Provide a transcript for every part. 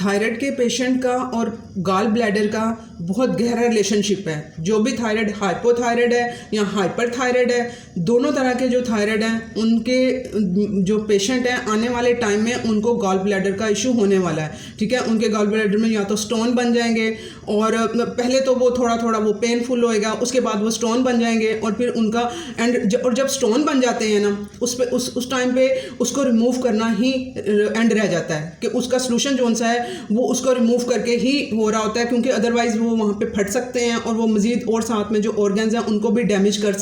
Thyroid के patient का और गॉल ब्लैडर का बहुत गहरा रिलेशनशिप है। जो भी थायराइड हाइपोथायराइड है या हाइपरथायराइड है, दोनों तरह के जो थायराइड हैं उनके जो पेशेंट हैं आने वाले टाइम में उनको गॉल ब्लैडर का इशू होने वाला है। ठीक है, उनके गॉल ब्लैडर में या तो स्टोन बन जाएंगे और पहले तो वो थोड़ा थोड़ा वो पेनफुल होएगा, उसके बाद वो स्टोन बन जाएंगे और फिर उनका और जब स्टोन बन जाते हैं ना उस टाइम पे उसको रिमूव करना ही एंड रह जाता है कि उसका सोल्यूशन जो सा है वो उसको रिमूव करके ही हो रहा होता है, क्योंकि अदरवाइज वो वहाँ पे फट सकते हैं और वो मज़ीद और साथ में जो ऑर्गन्स हैं उनको भी डैमेज कर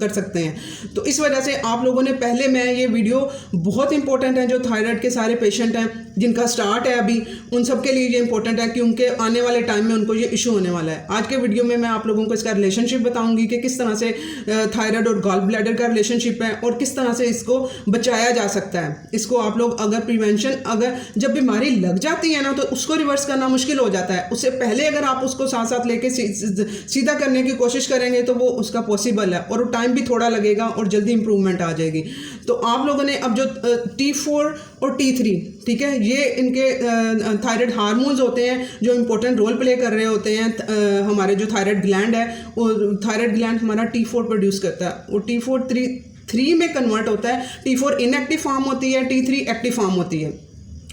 सकते हैं। तो इस वजह से आप लोगों ने पहले मैं ये वीडियो बहुत इंपॉर्टेंट है, जो थायराइड के सारे पेशेंट हैं जिनका स्टार्ट है अभी, उन सब के लिए ये इंपॉर्टेंट है क्योंकि आने वाले टाइम में उनको ये इशू होने वाला है। आज के वीडियो में मैं आप लोगों को इसका रिलेशनशिप बताऊंगी कि किस तरह से थायराइड और गॉल ब्लैडर का रिलेशनशिप है और किस तरह से इसको बचाया जा सकता है। इसको आप लोग अगर जब बीमारी लग जाती है ना तो उसको रिवर्स करना मुश्किल हो जाता है। उससे पहले अगर आप उसको साथ साथ लेके सीधा करने की कोशिश करेंगे तो वो उसका पॉसिबल है और टाइम भी थोड़ा लगेगा और जल्दी इंप्रूवमेंट आ जाएगी। तो आप लोगों ने अब जो T4 और T3, ठीक है, ये इनके थायराइड हार्मोन्स होते हैं जो इंपॉर्टेंट रोल प्ले कर रहे होते हैं। हमारे जो थायराइड ग्लैंड है वो थायराइड ग्लैंड हमारा T4 प्रोड्यूस करता है और T4 3 में कन्वर्ट होता है। T4 इनएक्टिव फॉर्म होती है, T3 एक्टिव फॉर्म होती है।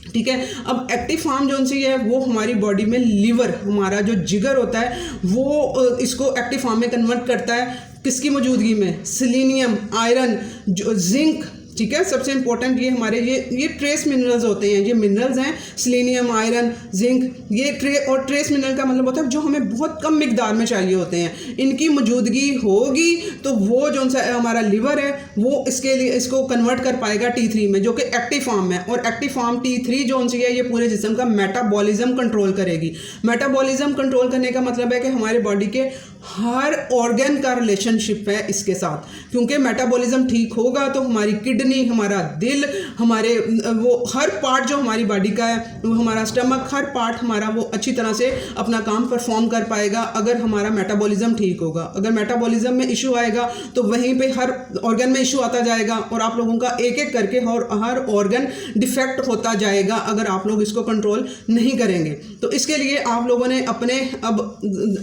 ठीक है, अब एक्टिव फॉर्म जो सी है वो हमारी बॉडी में लीवर, हमारा जो जिगर होता है वो इसको एक्टिव फॉर्म में कन्वर्ट करता है। किसकी मौजूदगी में? सेलेनियम, आयरन, जो जिंक। ठीक है, सबसे इंपॉर्टेंट ये हमारे ये ट्रेस मिनरल्स होते हैं। ये मिनरल्स हैं सेलेनियम, आयरन, जिंक। ये ट्रेस मिनरल का मतलब होता है जो हमें बहुत कम मिकदार में चाहिए होते हैं। इनकी मौजूदगी होगी तो वो जो सा हमारा लिवर है वो इसके लिए इसको कन्वर्ट कर पाएगा T3 में, जो कि एक्टिव फॉर्म है। और एक्टिव फॉर्म T3 जो सी है ये पूरे जिस्म का मेटाबॉलिज्म कंट्रोल करेगी। मेटाबॉलिज्म कंट्रोल करने का मतलब है कि हमारे बॉडी के हर ऑर्गन का रिलेशनशिप है इसके साथ, क्योंकि मेटाबॉलिज्म ठीक होगा तो हमारी किडनी, हमारा दिल, हमारे वो हर पार्ट जो हमारी बॉडी का है, वो हमारा स्टमक, हर पार्ट हमारा वो अच्छी तरह से अपना काम परफॉर्म कर पाएगा अगर हमारा मेटाबॉलिज्म ठीक होगा। अगर मेटाबॉलिज्म में इशू आएगा तो वहीं पे हर ऑर्गन में इशू आता जाएगा और आप लोगों का एक एक करके हर ऑर्गन डिफेक्ट होता जाएगा अगर आप लोग इसको कंट्रोल नहीं करेंगे। तो इसके लिए आप लोगों ने अपने अब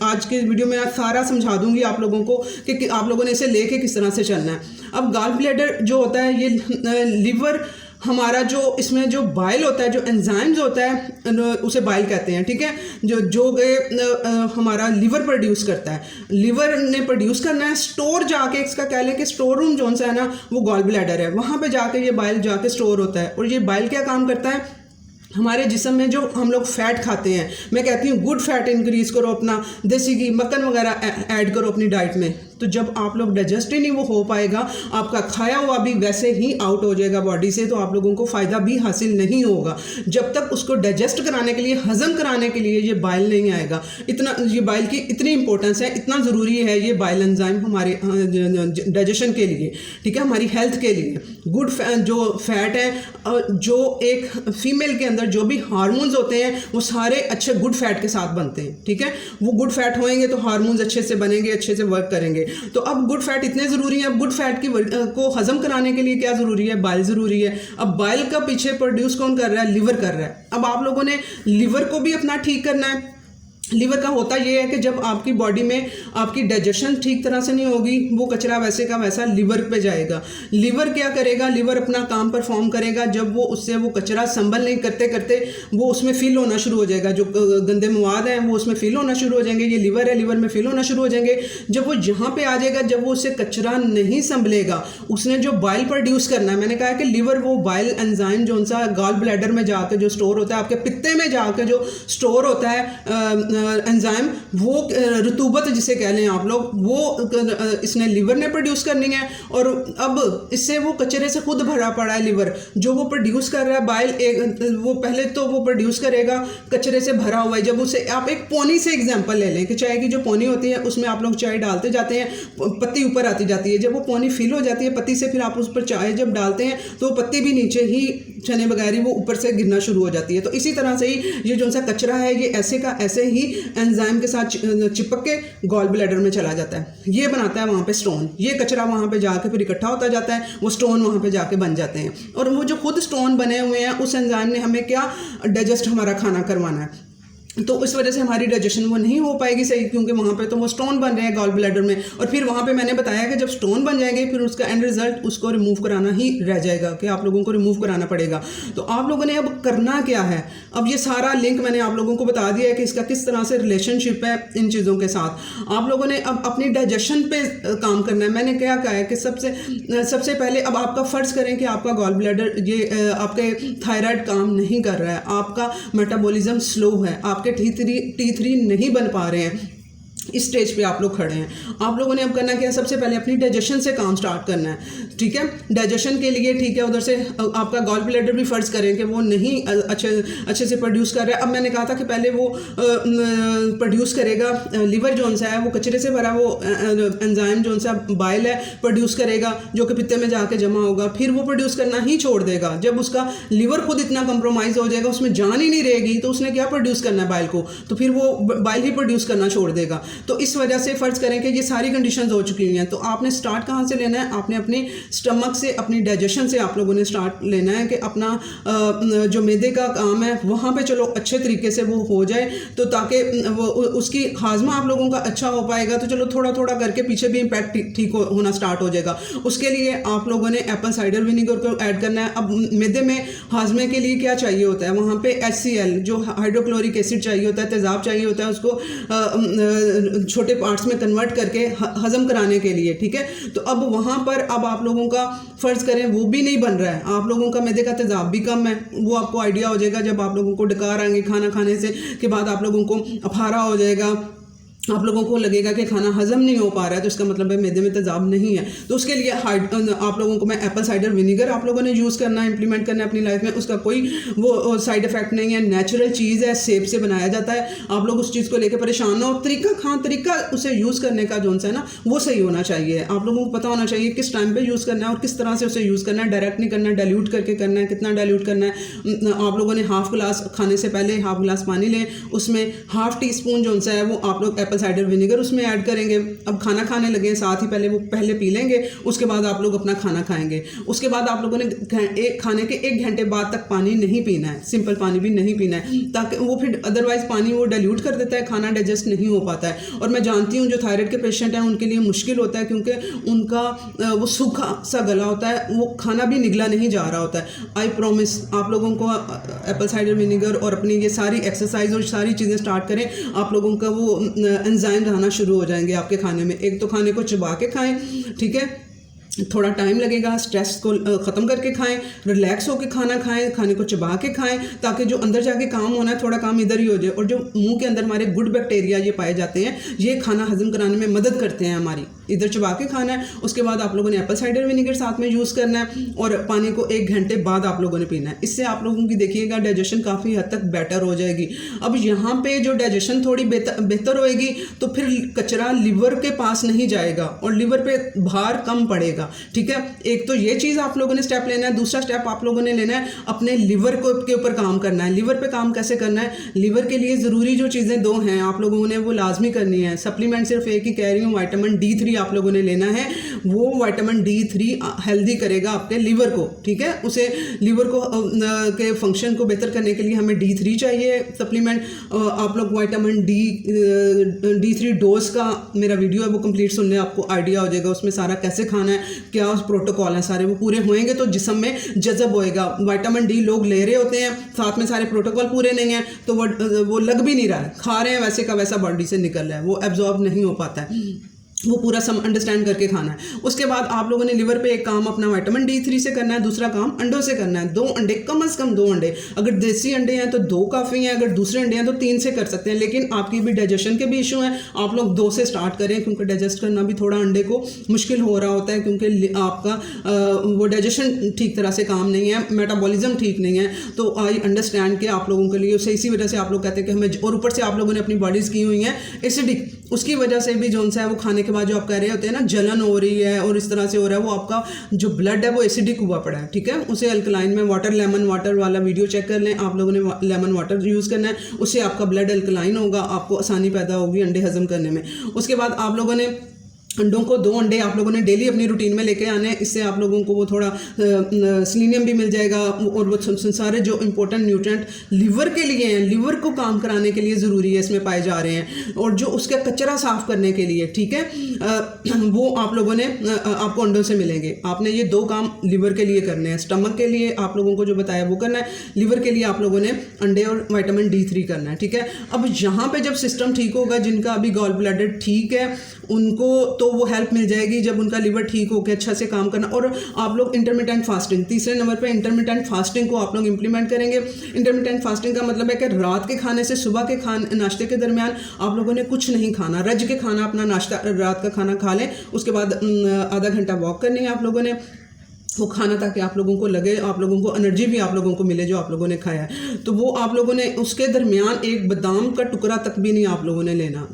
आज के वीडियो में सारा समझा दूंगी आप लोगों को कि आप लोगों ने इसे लेके किस तरह से चलना है। अब गॉल ब्लैडर जो होता है ये लिवर हमारा जो इसमें जो बाइल होता है, जो एंजाइम्स होता है उसे बाइल कहते हैं। ठीक है, जो हमारा लिवर प्रोड्यूस करता है, लिवर ने प्रोड्यूस करना है, स्टोर जाके इसका कह लें कि स्टोर रूम जो सा है ना वो गॉल ब्लैडर है, वहाँ पे जाके ये बाइल जाके स्टोर होता है। और ये बाइल क्या काम करता है? हमारे जिस्म में जो हम लोग फैट खाते हैं, मैं कहती हूँ गुड फैट इंक्रीज करो, अपना देसी घी, मक्खन वगैरह ऐड करो अपनी डाइट में। तो जब आप लोग डाइजेस्ट ही नहीं वो हो पाएगा, आपका खाया हुआ भी वैसे ही आउट हो जाएगा बॉडी से, तो आप लोगों को फ़ायदा भी हासिल नहीं होगा जब तक उसको डाइजेस्ट कराने के लिए, हजम कराने के लिए ये बाइल नहीं आएगा। इतना ये बाइल की इतनी इंपॉर्टेंस है, इतना ज़रूरी है ये बाइल एंजाइम हमारे डाइजेशन के लिए। ठीक है, हमारी हेल्थ के लिए। गुड जो फैट है, जो एक फीमेल के अंदर जो भी हार्मोन्स होते हैं वो सारे अच्छे गुड फैट के साथ बनते हैं। ठीक है, वो गुड फैट होएंगे तो हार्मोन्स अच्छे से बनेंगे, अच्छे से वर्क करेंगे। तो अब गुड फैट इतने ज़रूरी है। अब गुड फैट को हजम कराने के लिए क्या ज़रूरी है? बाइल ज़रूरी है। अब बाइल का पीछे प्रोड्यूस कौन कर रहा है? लिवर कर रहा है। अब आप लोगों ने लिवर को भी अपना ठीक करना है। लिवर का होता ये है कि जब आपकी बॉडी में आपकी डाइजेशन ठीक तरह से नहीं होगी, वो कचरा वैसे का वैसा लिवर पे जाएगा। लिवर क्या करेगा? लिवर अपना काम परफॉर्म करेगा। जब वो उससे वो कचरा संभल नहीं करते करते वो उसमें फिल होना शुरू हो जाएगा, जो गंदे मवाद हैं वो उसमें फिल होना शुरू हो जाएंगे। ये लिवर है, लिवर में फिल होना शुरू हो जाएंगे। जब वो यहाँ पे आ जाएगा, जब वो उससे कचरा नहीं संभलेगा, उसने जो बाइल प्रोड्यूस करना है, मैंने कहा कि लिवर वो बाइल एंजाइम जो सा गॉल ब्लैडर में जाकर जो स्टोर होता है, आपके पित्ते में जाकर जो स्टोर होता है एंजाइम, वो रतूबत जिसे कह लें आप लोग, वो इसने लिवर ने प्रोड्यूस करनी है। और अब इससे वो कचरे से खुद भरा पड़ा है लिवर, जो वो प्रोड्यूस कर रहा है बाइल, वो पहले तो वो प्रोड्यूस करेगा कचरे से भरा हुआ है। जब उसे आप एक पोनी से एग्जांपल ले लें कि चाय की जो पोनी होती है उसमें आप लोग चाय डालते जाते हैं, पत्ती ऊपर आती जाती है। जब वो पोनी फिल हो जाती है पत्ती से, फिर आप उस पर चाय जब डालते हैं तो पत्ती भी नीचे ही चने वगैरह वो ऊपर से गिरना शुरू हो जाती है। तो इसी तरह से ही ये जो सा कचरा है ये ऐसे का ऐसे ही एंजाइम के साथ चिपक के गॉल ब्लैडर में चला जाता है, ये बनाता है वहाँ पे स्टोन। ये कचरा वहाँ पे जाके फिर इकट्ठा होता जाता है, वो स्टोन वहाँ पे जाके बन जाते हैं। और वो जो खुद स्टोन बने हुए हैं उस एंजाइम ने हमें क्या डाइजेस्ट हमारा खाना करवाना है, तो इस वजह से हमारी डाइजेशन वो नहीं हो पाएगी सही, क्योंकि वहाँ पे तो वो स्टोन बन रहे हैं गॉल ब्लैडर में। और फिर वहाँ पे मैंने बताया कि जब स्टोन बन जाएंगे फिर उसका एंड रिजल्ट उसको रिमूव कराना ही रह जाएगा, कि आप लोगों को रिमूव कराना पड़ेगा। तो आप लोगों ने अब करना क्या है, अब ये सारा लिंक मैंने आप लोगों को बता दिया है कि इसका किस तरह से रिलेशनशिप है इन चीज़ों के साथ। आप लोगों ने अब अपनी डाइजेशन पे काम करना है। मैंने क्या कहा है कि सबसे पहले अब आपका फ़र्ज़ करें कि आपका गॉल ब्लैडर ये आपके थायराइड काम नहीं कर रहा है, आपका मेटाबॉलिज्म स्लो है, आपके T3 नहीं बन पा रहे हैं, इस स्टेज पे आप लोग खड़े हैं। आप लोगों ने अब करना क्या है, सबसे पहले अपनी डाइजेशन से काम स्टार्ट करना है, ठीक है। डाइजेशन के लिए ठीक है, उधर से आपका गॉल ब्लैडर भी फर्ज करें कि वो नहीं अच्छे से प्रोड्यूस कर रहा है। अब मैंने कहा था कि पहले वो प्रोड्यूस करेगा, लीवर जोन सा है वो कचरे से भरा, वो एंजाइम जोन सा बाइल है प्रोड्यूस करेगा जो कि पित्ते में जाके जमा होगा, फिर वो प्रोड्यूस करना ही छोड़ देगा। जब उसका लीवर खुद इतना कंप्रोमाइज हो जाएगा, उसमें जान ही नहीं रहेगी, तो उसने क्या प्रोड्यूस करना है बाइल को, तो फिर वो बाइल ही प्रोड्यूस करना छोड़ देगा। तो इस वजह से फ़र्ज़ करें कि ये सारी कंडीशंस हो चुकी हैं, तो आपने स्टार्ट कहाँ से लेना है, आपने अपने स्टमक से, अपनी डाइजेशन से आप लोगों ने स्टार्ट लेना है कि अपना जो मैदे का काम है वहाँ पे चलो अच्छे तरीके से वो हो जाए, तो ताकि वो उसकी हाजमा आप लोगों का अच्छा हो पाएगा। तो चलो थोड़ा थोड़ा करके पीछे भी इम्पैक्ट ठीक होना स्टार्ट हो जाएगा। उसके लिए आप लोगों ने एप्पल साइडर विनीगर को ऐड करना है। अब मैदे में हाजमे के लिए क्या चाहिए होता है, वहाँ पे HCl जो हाइड्रोक्लोरिक एसिड चाहिए होता है, तेज़ाब चाहिए होता है, उसको छोटे पार्ट्स में कन्वर्ट करके हजम कराने के लिए, ठीक है। तो अब वहाँ पर अब आप लोगों का फ़र्ज़ करें वो भी नहीं बन रहा है, आप लोगों का मैदे का तेज़ाब भी कम है, वो आपको आइडिया हो जाएगा जब आप लोगों को डकार आएंगे खाना खाने से के बाद, आप लोगों को अफारा हो जाएगा, आप लोगों को लगेगा कि खाना हजम नहीं हो पा रहा है, तो इसका मतलब है मैदे में तेज़ाब नहीं है। तो उसके लिए आप लोगों को मैं एप्पल साइडर विनीगर आप लोगों ने यूज़ करना है, इंप्लीमेंट करना है अपनी लाइफ में। उसका कोई वो साइड इफ़ेक्ट नहीं है, नेचुरल चीज़ है, सेब से बनाया जाता है। आप लोग उस चीज़ को लेकर परेशान हो, तरीका उसे यूज़ करने का जो है ना वो सही होना चाहिए। आप लोगों को पता होना चाहिए किस टाइम पर यूज़ करना है और किस तरह से उसे यूज़ करना है, डायरेक्ट नहीं करना है, डाइल्यूट करके करना है। कितना डाइल्यूट करना है, आप लोगों ने हाफ गिलास खाने से पहले हाफ गिलास पानी लें, उसमें हाफ टी स्पून जो सा है वो आप लोग एप्पल साइडर विनीगर उसमें ऐड करेंगे। अब खाना खाने लगे साथ ही पहले पी लेंगे, उसके बाद आप लोग अपना खाना खाएंगे। उसके बाद आप लोगों ने खाने के 1 घंटे बाद तक पानी नहीं पीना है, सिंपल पानी भी नहीं पीना है, ताकि वो फिर अदरवाइज पानी वो डाइल्यूट कर देता है, खाना डाइजेस्ट नहीं हो पाता है। और मैं जानती हूँ जो थायराइड के पेशेंट हैं उनके लिए मुश्किल होता है, क्योंकि उनका वो सूखा सा गला होता है, वो खाना भी निगला नहीं जा रहा होता है। आई प्रॉमिस आप लोगों को एप्पल साइडर विनीगर और अपनी ये सारी एक्सरसाइज और सारी चीज़ें स्टार्ट करें, आप लोगों का वो एंजाइम रहना शुरू हो जाएंगे आपके खाने में। एक तो खाने को चबा के खाएं, ठीक है, थोड़ा टाइम लगेगा, स्ट्रेस को ख़त्म करके खाएं, रिलैक्स होकर खाना खाएं, खाने को चबा के खाएं, ताकि जो अंदर जाके काम होना है थोड़ा काम इधर ही हो जाए। और जो मुंह के अंदर हमारे गुड बैक्टीरिया ये पाए जाते हैं, ये खाना हजम कराने में मदद करते हैं हमारी। इधर चबा के खाना है, उसके बाद आप लोगों ने एप्पल साइडर विनीगर साथ में यूज़ करना है, और पानी को 1 घंटे बाद आप लोगों ने पीना है। इससे आप लोगों की देखिएगा डाइजेशन काफ़ी हद तक बेटर हो जाएगी। अब यहाँ पे जो डाइजेशन थोड़ी बेहतर होएगी तो फिर कचरा लिवर के पास नहीं जाएगा और लिवर पे भार कम पड़ेगा, ठीक है। एक तो ये चीज़ आप लोगों ने स्टेप लेना है। दूसरा स्टेप आप लोगों ने लेना है अपने लिवर के ऊपर काम करना है। लिवर पे काम कैसे करना है, लिवर के लिए ज़रूरी जो चीज़ें 2 हैं आप लोगों ने वो लाजमी करनी है। सप्लीमेंट सिर्फ एक ही कह रही हूँ, विटामिन D3 आप लोगों ने लेना है। वो विटामिन D3 हेल्दी करेगा अपने लिवर को, ठीक है। उसे लिवर को के फंक्शन को बेहतर करने के लिए हमें D3 चाहिए सप्लीमेंट। आप लोग विटामिन D3 डोज का मेरा वीडियो है वो कंप्लीट सुनने, आपको आइडिया हो जाएगा उसमें सारा कैसे खाना है, क्या प्रोटोकॉल है, सारे वो पूरे होएंगे तो जिस्म में जज़ब होएगा। विटामिन D लोग ले रहे होते हैं, साथ में सारे प्रोटोकॉल पूरे नहीं हैं तो वो लग भी नहीं रहा है, खा रहे हैं वैसे का वैसा बॉडी से निकल रहा है, वो एब्जॉर्ब नहीं हो पाता है। वो पूरा अंडरस्टैंड करके खाना है। उसके बाद आप लोगों ने लिवर पे एक काम अपना विटामिन D3 से करना है, दूसरा काम अंडों से करना है। 2 अंडे, कम से कम 2 अंडे, अगर देसी अंडे हैं तो 2 काफ़ी हैं, अगर दूसरे अंडे हैं तो 3 से कर सकते हैं। लेकिन आपकी भी डाइजेशन के भी इशू हैं, आप लोग 2 से स्टार्ट करें, क्योंकि डाइजेस्ट करना भी थोड़ा अंडे को मुश्किल हो रहा होता है, क्योंकि आपका वो डाइजेशन ठीक तरह से काम नहीं है, मेटाबॉलिज्म ठीक नहीं है। तो आई अंडरस्टैंड कि आप लोगों के लिए उसे इसी वजह से आप लोग कहते हैं कि हमें, और ऊपर से आप लोगों ने अपनी बॉडीज़ की हुई हैं एसिडिक, उसकी वजह से भी जो सा है वो खाने के बाद जो आप कह रहे होते हैं ना जलन हो रही है और इस तरह से हो रहा है, वो आपका जो ब्लड है वो एसिडिक हुआ पड़ा है, ठीक है। उसे अल्कलाइन में वाटर, लेमन वाटर वाला वीडियो चेक कर लें, आप लोगों ने लेमन वाटर यूज़ करना है, उससे आपका ब्लड अल्कलाइन होगा, आपको आसानी पैदा होगी अंडे हजम करने में। उसके बाद आप लोगों ने अंडों को 2 अंडे आप लोगों ने डेली अपनी रूटीन में लेके आने हैं, इससे आप लोगों को वो थोड़ा सेलेनियम भी मिल जाएगा और वो सारे जो इंपॉर्टेंट न्यूट्रिएंट लिवर के लिए हैं, लिवर को काम कराने के लिए ज़रूरी है, इसमें पाए जा रहे हैं, और जो उसका कचरा साफ़ करने के लिए, ठीक है, वो आप लोगों ने आपको अंडों से मिलेंगे। आपने ये 2 काम लिवर के लिए करने हैं। स्टमक के लिए आप लोगों को जो बताया वो करना है, लिवर के लिए आप लोगों ने अंडे और विटामिन D3 करना है, ठीक है। अब यहाँ पे जब सिस्टम ठीक होगा, जिनका अभी गॉल ब्लैडर ठीक है उनको तो वो हेल्प मिल जाएगी जब उनका लिवर ठीक होकर अच्छा से काम करना। और आप लोग इंटरमिटेंट फास्टिंग, तीसरे नंबर पे इंटरमिटेंट फास्टिंग को आप लोग इंप्लीमेंट करेंगे। इंटरमिटेंट फास्टिंग का मतलब है कि रात के खाने से सुबह के नाश्ते के दरमियान आप लोगों ने कुछ नहीं खाना, रज के खाना, अपना नाश्ता रात का खाना खा लें, उसके बाद आधा घंटा वॉक करनी है आप लोगों ने वो खाना, ताकि आप लोगों को लगे, आप लोगों को एनर्जी भी आप लोगों को मिले जो आप लोगों ने खाया है। तो वो आप लोगों ने उसके दरमियान एक बादाम का टुकड़ा तक भी नहीं आप लोगों ने लेना,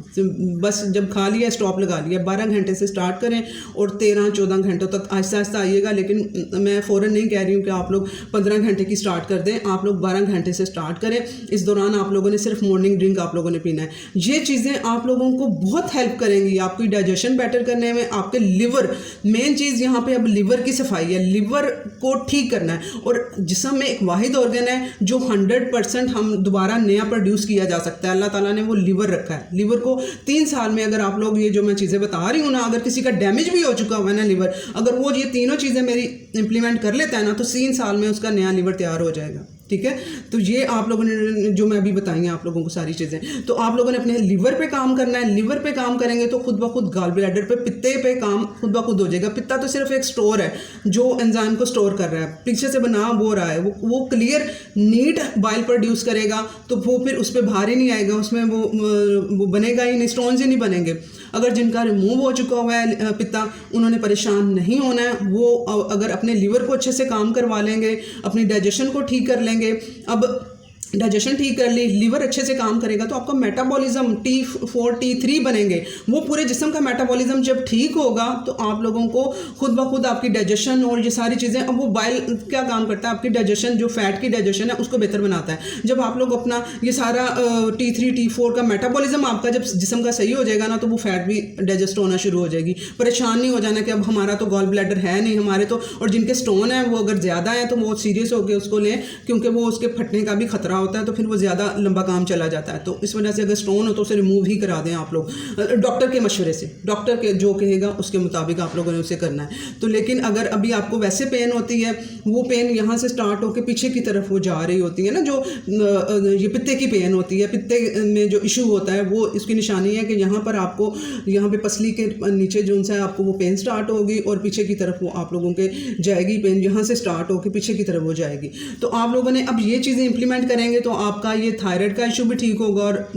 बस जब खा लिया स्टॉप लगा लिया। 12 घंटे से स्टार्ट करें और 13-14 घंटों तक आहिस्ता आहिस्ता आइएगा, लेकिन मैं फ़ौरन नहीं कह रही हूँ कि आप लोग 15 घंटे की स्टार्ट कर दें, आप लोग 12 घंटे से स्टार्ट करें। इस दौरान आप लोगों ने सिर्फ मॉर्निंग ड्रिंक आप लोगों ने पीना है। ये चीज़ें आप लोगों को बहुत हेल्प करेंगी आपकी डाइजेशन बेटर करने में, आपके लिवर, मेन चीज़ यहाँ पर अब लिवर की सफाई है, लिवर को ठीक करना है। और जिस्म में एक वाहिद ऑर्गन है जो 100% हम दोबारा नया प्रोड्यूस किया जा सकता है, अल्लाह ताला ने वो लिवर रखा है। लिवर को 3 साल में, अगर आप लोग ये जो मैं चीज़ें बता रही हूँ ना, अगर किसी का डैमेज भी हो चुका हुआ है ना लिवर, अगर वो ये तीनों चीज़ें मेरी इंप्लीमेंट कर लेता है ना, तो 3 साल में उसका नया लिवर तैयार हो जाएगा, ठीक है। तो ये आप लोगों ने जो मैं अभी बताई हैं आप लोगों को सारी चीज़ें, तो आप लोगों ने अपने लिवर पे काम करना है। लिवर पे काम करेंगे तो खुद ब खुद गॉल ब्लैडर पे, पित्ते पे काम खुद ब खुद हो जाएगा। पित्ता तो सिर्फ एक स्टोर है जो एंजाइम को स्टोर कर रहा है, पीछे से बना वो रहा है, वो क्लियर नीट बाइल प्रोड्यूस करेगा, तो वो फिर उस पर भार ही नहीं आएगा, उसमें वो बनेगा ही नहीं, स्टोन्स ही नहीं बनेंगे। अगर जिनका रिमूव हो चुका हुआ है पित्ता, उन्होंने परेशान नहीं होना है। वो अगर अपने लिवर को अच्छे से काम करवा लेंगे, अपनी डाइजेशन को ठीक कर लेंगे, अब डाइजेशन ठीक कर ली, लिवर अच्छे से काम करेगा, तो आपका मेटाबॉलिज्म T4 T3 बनेंगे। वो पूरे जिस्म का मेटाबॉलिज्म जब ठीक होगा तो आप लोगों को खुद ब खुद आपकी डाइजेशन और ये सारी चीज़ें, अब वो बाइल क्या काम करता है, आपकी डाइजेशन, जो फैट की डाइजेशन है उसको बेहतर बनाता है। जब आप लोग अपना ये सारा T3 T4 का मेटाबॉलिज्म आपका जब जिस्म का सही हो जाएगा ना, तो वो फैट भी डाइजेस्ट होना शुरू हो जाएगी। परेशान नहीं हो जाना कि अब हमारा तो गॉल ब्लैडर है नहीं हमारे तो, और जिनके स्टोन है वो अगर ज़्यादा है तो वो सीरियस होकर उसको लें, क्योंकि वो उसके फटने का भी खतरा होता है, तो फिर वो ज़्यादा लंबा काम चला जाता है। तो इस वजह से अगर स्टोन हो तो उसे रिमूव ही करा दें आप लोग, डॉक्टर के मशवरे से, डॉक्टर के जो कहेगा उसके मुताबिक आप लोगों ने उसे करना है। तो लेकिन अगर अभी आपको वैसे पेन होती है, वो पेन यहाँ से स्टार्ट होकर पीछे की तरफ वो जा रही होती है ना, जो ये पित्ते की पेन होती है, पित्ते में जो इशू होता है, वो इसकी निशानी है कि यहाँ पर आपको, यहाँ पे पसली के नीचे जो सा आपको वो पेन स्टार्ट होगी और पीछे की तरफ वो आप लोगों के जाएगी पेन, यहाँ से स्टार्ट होकर पीछे की तरफ हो जाएगी। तो आप लोगों ने अब ये चीज़ें इंप्लीमेंट करेंगे तो आपका ये थायराइड का इशू भी ठीक होगा और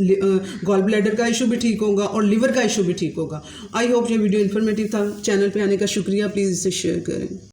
गॉल ब्लैडर का इशू भी ठीक होगा और लिवर का इशू भी ठीक होगा। आई होप ये वीडियो इन्फॉर्मेटिव था। चैनल पे आने का शुक्रिया, प्लीज़ इसे शेयर करें।